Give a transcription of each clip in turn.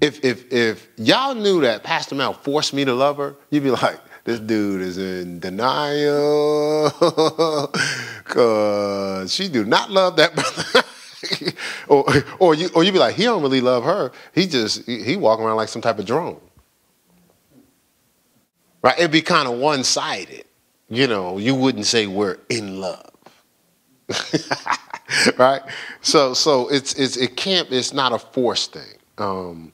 If y'all knew that Pastor Mel forced me to love her, you'd be like, this dude is in denial because she do not love that brother. or you'd be like, he don't really love her. He walking around like some type of drone. Right? It'd be kind of one-sided. You know, you wouldn't say we're in love. Right? So it's not a forced thing.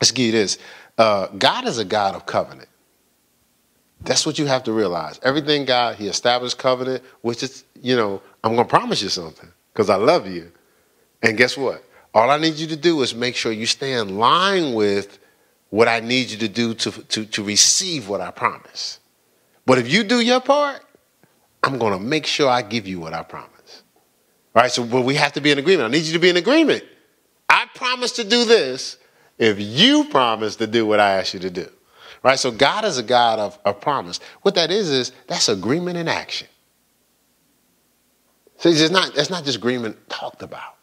Let's give you this. God is a God of covenant. That's what you have to realize. Everything God, he established covenant, which is, you know, I'm going to promise you something because I love you. And guess what? All I need you to do is make sure you stay in line with what I need you to do to receive what I promise. But if you do your part, I'm going to make sure I give you what I promise. All right, so but we have to be in agreement. I need you to be in agreement. I promise to do this if you promise to do what I ask you to do. Right? So God is a God of promise. What that is that's agreement in action. See, that's not just agreement talked about.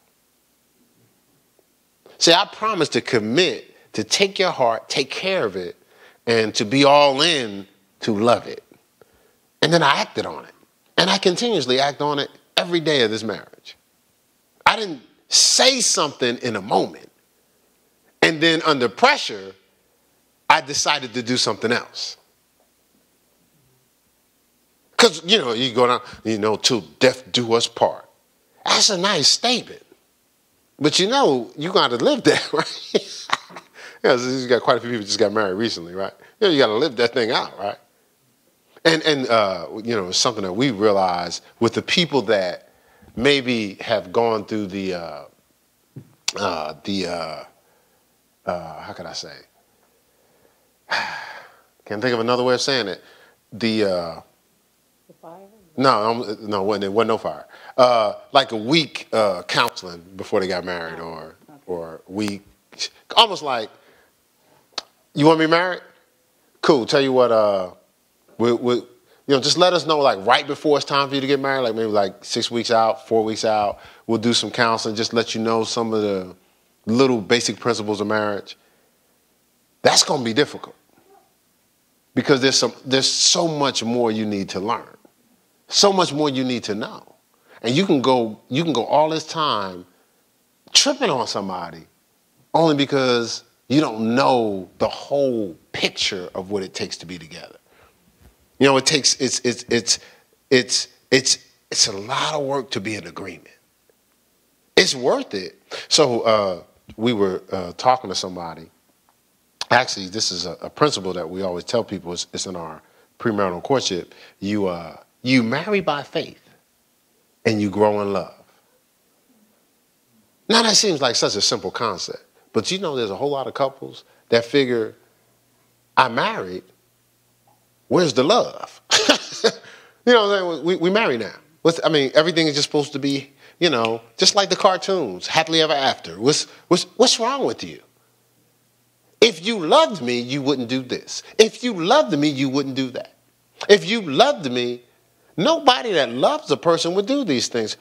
See, I promise to commit to take your heart, take care of it, and to be all in to love it. And then I acted on it. And I continuously act on it every day of this marriage. I didn't say something in a moment. And then under pressure, I decided to do something else. Because, you know, you go down, you know, till death do us part. That's a nice statement. But you know, you got to live that, right? Yeah, you got quite a few people just got married recently, right? You know, you got to live that thing out, right? And you know, it's something that we realize with the people that maybe have gone through how can I say? Can't think of another way of saying it. The fire? No, it wasn't no fire. Like a week counseling before they got married, or week, almost like, you want me married? Cool. Tell you what, we you know, just let us know like right before it's time for you to get married, like maybe like 6 weeks out, 4 weeks out. We'll do some counseling, just let you know some of the little basic principles of marriage. That's going to be difficult because there's so much more you need to learn, so much more you need to know, and you can go all this time tripping on somebody only because you don't know the whole picture of what it takes to be together. You know, it's a lot of work to be in agreement. It's worth it. So we were talking to somebody. Actually, this is a principle that we always tell people. It's in our premarital courtship. You marry by faith, and you grow in love. Now that seems like such a simple concept, but you know, there's a whole lot of couples that figure, I married. Where's the love? You know what I'm saying? We marry now. Everything is just supposed to be, you know, just like the cartoons, happily ever after. What's wrong with you? If you loved me, you wouldn't do this. If you loved me, you wouldn't do that. If you loved me, nobody that loves a person would do these things.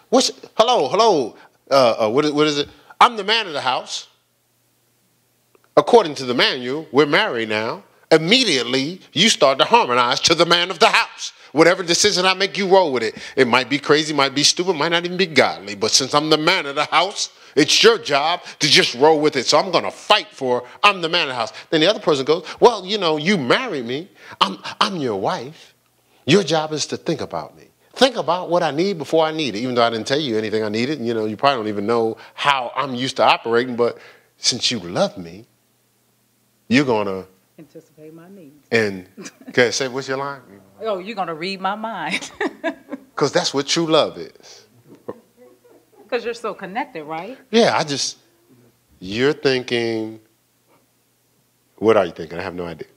Hello. What is it? I'm the man of the house. According to the manual, we're married now. Immediately, you start to harmonize to the man of the house. Whatever decision I make, you roll with it. It might be crazy, might be stupid, might not even be godly. But since I'm the man of the house, it's your job to just roll with it. So I'm going to fight I'm the man of the house. Then the other person goes, well, you know, you married me. I'm your wife. Your job is to think about me. Think about what I need before I need it. Even though I didn't tell you anything I needed. You know, you probably don't even know how I'm used to operating. But since you love me, you're going to anticipate my needs. And okay, say, what's your line? Oh, you're going to read my mind. Because that's what true love is. Because you're so connected, right? Yeah, you're thinking, what are you thinking? I have no idea.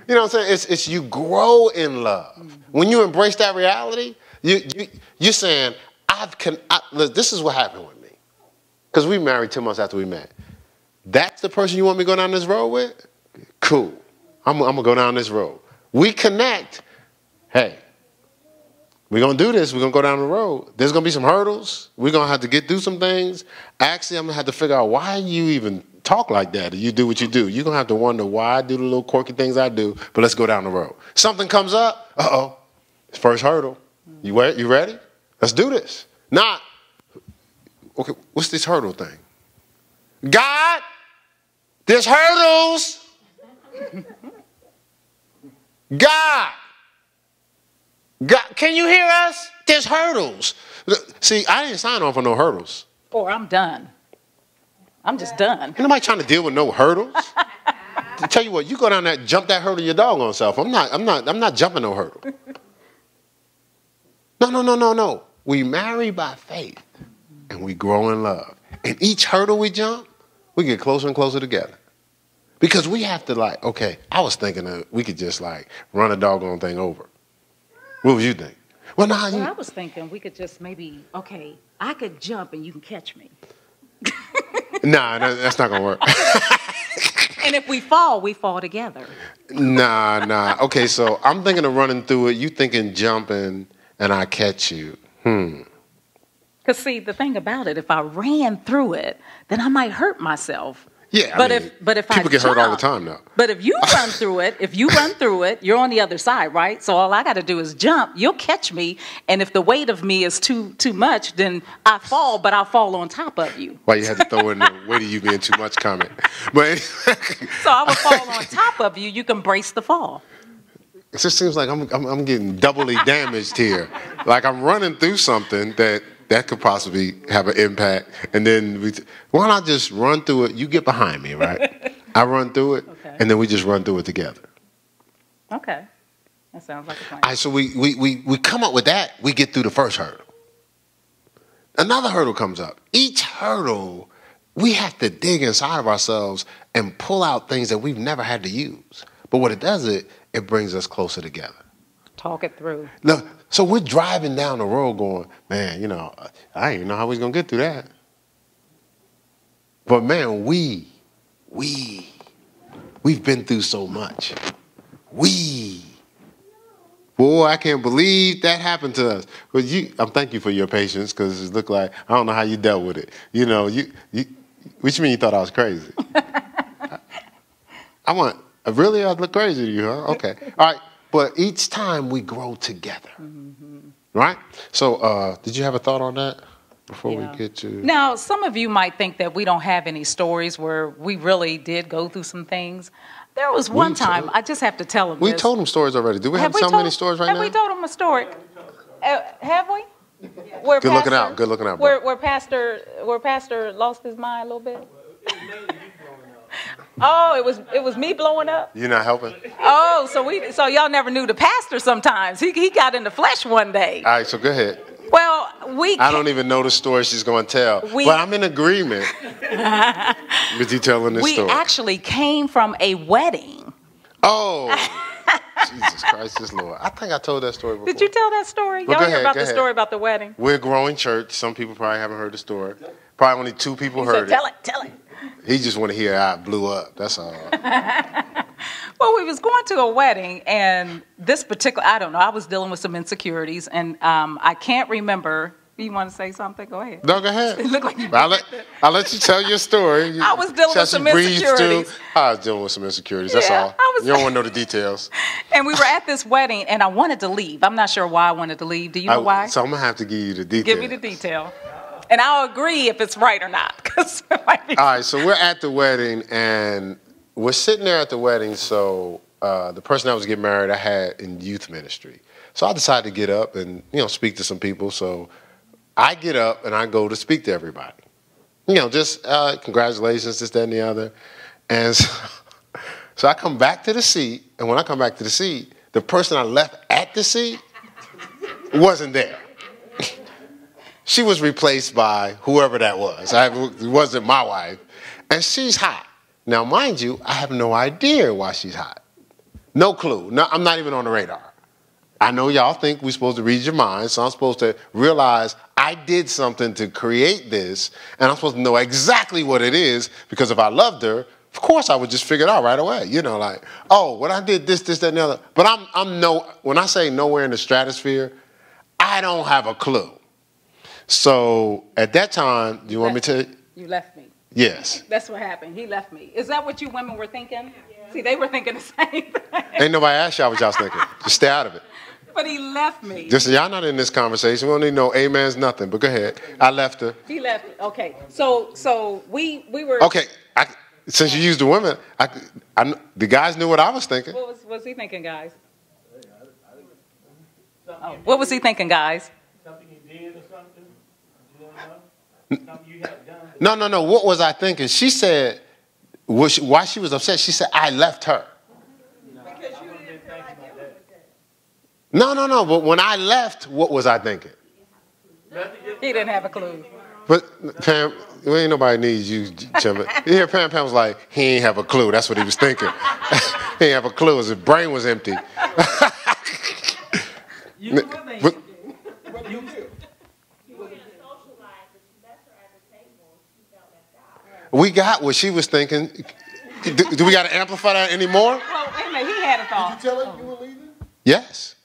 You know what I'm saying? It's you grow in love. Mm-hmm. When you embrace that reality, you're saying, this is what happened with me. Because we married 2 months after we met. That's the person you want me to go down this road with? Cool. I'm going to go down this road. We connect. Hey, we're going to do this. We're going to go down the road. There's going to be some hurdles. We're going to have to get through some things. Actually, I'm going to have to figure out why are you even talk like that, and you do what you do, you're going to have to wonder why I do the little quirky things I do, but let's go down the road. Something comes up, uh-oh, it's first hurdle. You ready? Let's do this. Not, okay, what's this hurdle thing? God, there's hurdles. God, can you hear us? There's hurdles. See, I didn't sign on for no hurdles. Or I'm done. I'm just done. Ain't nobody trying to deal with no hurdles. To tell you what, you go down there, jump that hurdle your doggone self. I'm not jumping no hurdle. No. We marry by faith and we grow in love. And each hurdle we jump, we get closer and closer together. Because we have to like, okay, I was thinking that we could just like run a doggone thing over. What would you think? Well, I was thinking we could just maybe, okay, I could jump and you can catch me. Nah, that's not going to work. And if we fall together. Nah. Okay, so I'm thinking of running through it. You thinking jumping and I catch you. Because see, the thing about it, if I ran through it, then I might hurt myself. Yeah, but if people get hurt all the time though. But if you run through it, you're on the other side, right? So all I got to do is jump. You'll catch me, and if the weight of me is too much, then I fall, but I'll fall on top of you. Why you had to throw in the weight of you being too much comment? But so I would fall on top of you. You can brace the fall. It just seems like I'm getting doubly damaged here. Like I'm running through something that could possibly have an impact. And then why not just run through it? You get behind me, right? I run through it, okay. And then we just run through it together. Okay. That sounds like a plan. All right, so we come up with that. We get through the first hurdle. Another hurdle comes up. Each hurdle, we have to dig inside of ourselves and pull out things that we've never had to use. But what it does, it brings us closer together. Talk it through. Look, so we're driving down the road going, man, I didn't even know how we was going to get through that. But man, we've been through so much. Boy, I can't believe that happened to us. But I'm thank you for your patience because it looked like, I don't know how you dealt with it. Which mean you thought I was crazy? Really? I look crazy to you, huh? Okay. All right. But each time we grow together, right? So did you have a thought on that before we get to... Now, some of you might think that we don't have any stories where we really did go through some things. There was one time, I just have to tell them We told them stories already. Do we have so many stories right now? Have we told them a story? Have we? Good looking out, bro. Where Pastor lost his mind a little bit? Oh, it was me blowing up? You're not helping? Oh, so y'all never knew the pastor sometimes. He got in the flesh one day. All right, so go ahead. Well, I don't even know the story she's going to tell, but I'm in agreement with you telling this story. We actually came from a wedding. Oh, Jesus Christ, this Lord. I think I told that story before. Did you tell that story? Well, y'all hear about the story about the wedding? We're a growing church. Some people probably haven't heard the story. Probably only 2 people heard it. Tell it. He just want to hear how it blew up. That's all. Well, we was going to a wedding, and this particular, I don't know, I was dealing with some insecurities, and I can't remember. You want to say something? Go ahead. No, go ahead. It looked like you I'll let you tell your story. I was dealing with some insecurities. I was dealing with some insecurities. That's all. You don't want to know the details. And we were at this wedding, and I wanted to leave. I'm not sure why I wanted to leave. Do you know why? So I'm going to have to give you the details. Give me the detail. And I'll agree if it's right or not. All right, so we're at the wedding, and we're sitting there at the wedding. So the person that was getting married, I had in youth ministry. So I decided to get up and, speak to some people. So I get up and I go to speak to everybody. Just congratulations, this, that, and the other. And so I come back to the seat, and when I come back to the seat, the person I left at the seat wasn't there. She was replaced by whoever that was. It wasn't my wife. And she's hot. Now, mind you, I have no idea why she's hot. No clue. No, I'm not even on the radar. I know y'all think we're supposed to read your mind, so I'm supposed to realize I did something to create this, and I'm supposed to know exactly what it is, because if I loved her, of course I would just figure it out right away. When I did this, that, and the other. But when I say nowhere in the stratosphere, I don't have a clue. So at that time, do you want me to? You left me. Yes. That's what happened. He left me. Is that what you women were thinking? Yeah. See, they were thinking the same thing. Ain't nobody asked y'all what y'all was thinking. Just stay out of it. But he left me. Just y'all not in this conversation. We don't need no amens, nothing. But go ahead. I left her. He left me. Okay. So we were. Okay. Since you used the women, the guys knew what I was thinking. What was he thinking, guys? Oh, what was he thinking, guys? Something you did or something? You don't know? Something you had done? No. What was I thinking? She said, why she was upset, she said, I left her. Because you didn't think about that. No. But when I left, what was I thinking? He didn't have a clue. But Pam, ain't nobody needs you, Jim. You hear Pam was like, he ain't have a clue. That's what he was thinking. He ain't have a clue. His brain was empty. You were thinking. But, we got what she was thinking. Do we got to amplify that anymore? Well, wait a minute. He had a thought. Did you tell her you were leaving? Yes.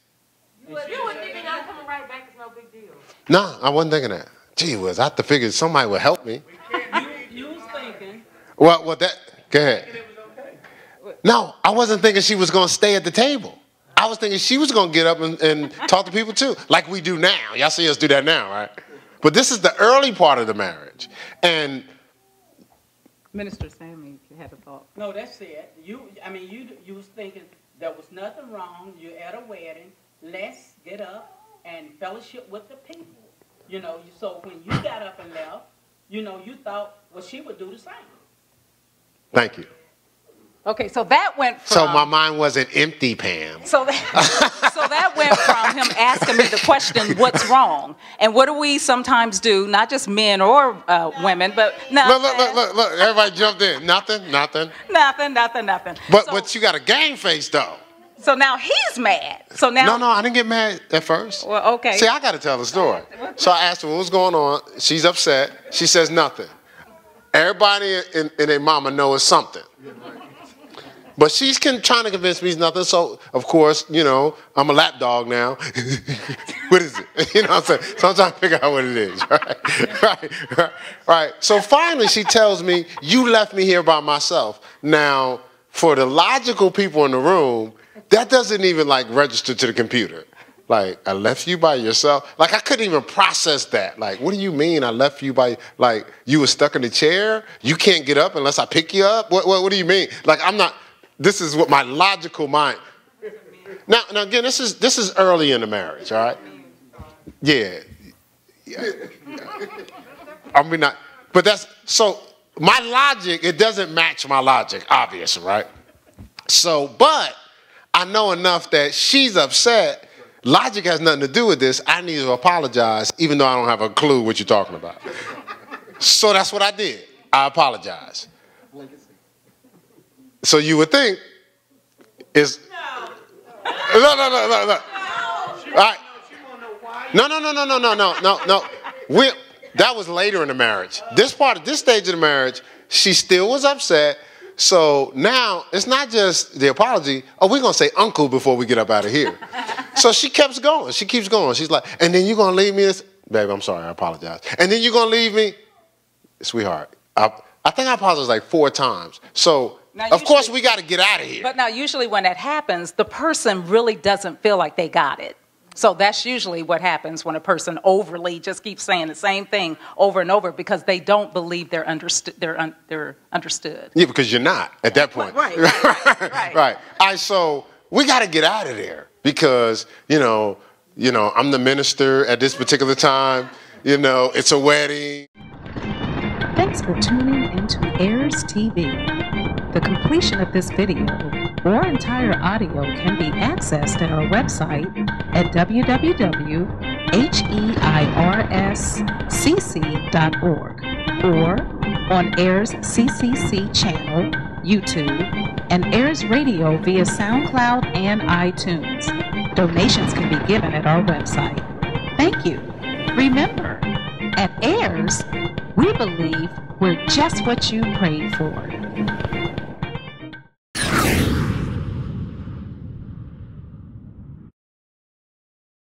You were thinking I'm coming right back. It's no big deal. No, I wasn't thinking that. Gee whiz, I have to figure somebody would help me. You was thinking. Well, that. Go ahead. It was okay. No, I wasn't thinking she was going to stay at the table. I was thinking she was going to get up and talk to people too, like we do now. Y'all see us do that now, right? But this is the early part of the marriage. And Minister Sammy had a thought. No, that's it. You was thinking there was nothing wrong. You're at a wedding. Let's get up and fellowship with the people. So when you got up and left, you thought, well, she would do the same. thank you. Okay, so that went from... So my mind wasn't empty, Pam. So that went from him asking me the question, what's wrong? And what do we sometimes do, not just men or women, but... Look, everybody jumped in. Nothing. Nothing. But you got a game face, though. So now he's mad. So now... No, I didn't get mad at first. Well, okay. See, I got to tell the story. So I asked her what was going on. She's upset. She says nothing. Everybody in their mama knows something. But she's trying to convince me it's nothing. So, of course, I'm a lap dog now. What is it? You know what I'm saying? So I'm trying to figure out what it is, right? So finally she tells me, you left me here by myself. Now, for the logical people in the room, that doesn't even, register to the computer. Like, I left you by yourself? Like, I couldn't even process that. Like, what do you mean I left you by, you were stuck in the chair? You can't get up unless I pick you up? What do you mean? Like, I'm not... This is what my logical mind. Now again, this is early in the marriage, all right? Yeah. I mean, not, but that's so. My logic, it doesn't match my logic, obviously, right? So, but I know enough that she's upset. Logic has nothing to do with this. I need to apologize, even though I don't have a clue what you're talking about. So that's what I did. I apologize. So you would think is no. All right. No. That was later in the marriage. This stage of the marriage, she still was upset. So now it's not just the apology. Oh, we're gonna say uncle before we get up out of here. So she keeps going. She keeps going. She's like, and then you're gonna leave me this, baby. I'm sorry. I apologize. And then you're gonna leave me, sweetheart. I think I apologized 4 times. So. Now, of course, we got to get out of here. But now, usually when that happens, the person really doesn't feel like they got it. So that's usually what happens when a person overly just keeps saying the same thing over and over because they don't believe they're understood. They're understood. Yeah, because you're not at that point. Right. Right. All right, so we got to get out of there because, I'm the minister at this particular time. It's a wedding. Thanks for tuning into Heirs TV. The completion of this video or entire audio can be accessed at our website at www.heirscc.org or on Heirs CCC channel, YouTube, and Heirs Radio via SoundCloud and iTunes. Donations can be given at our website. Thank you. Remember, at Heirs, we believe we're just what you prayed for.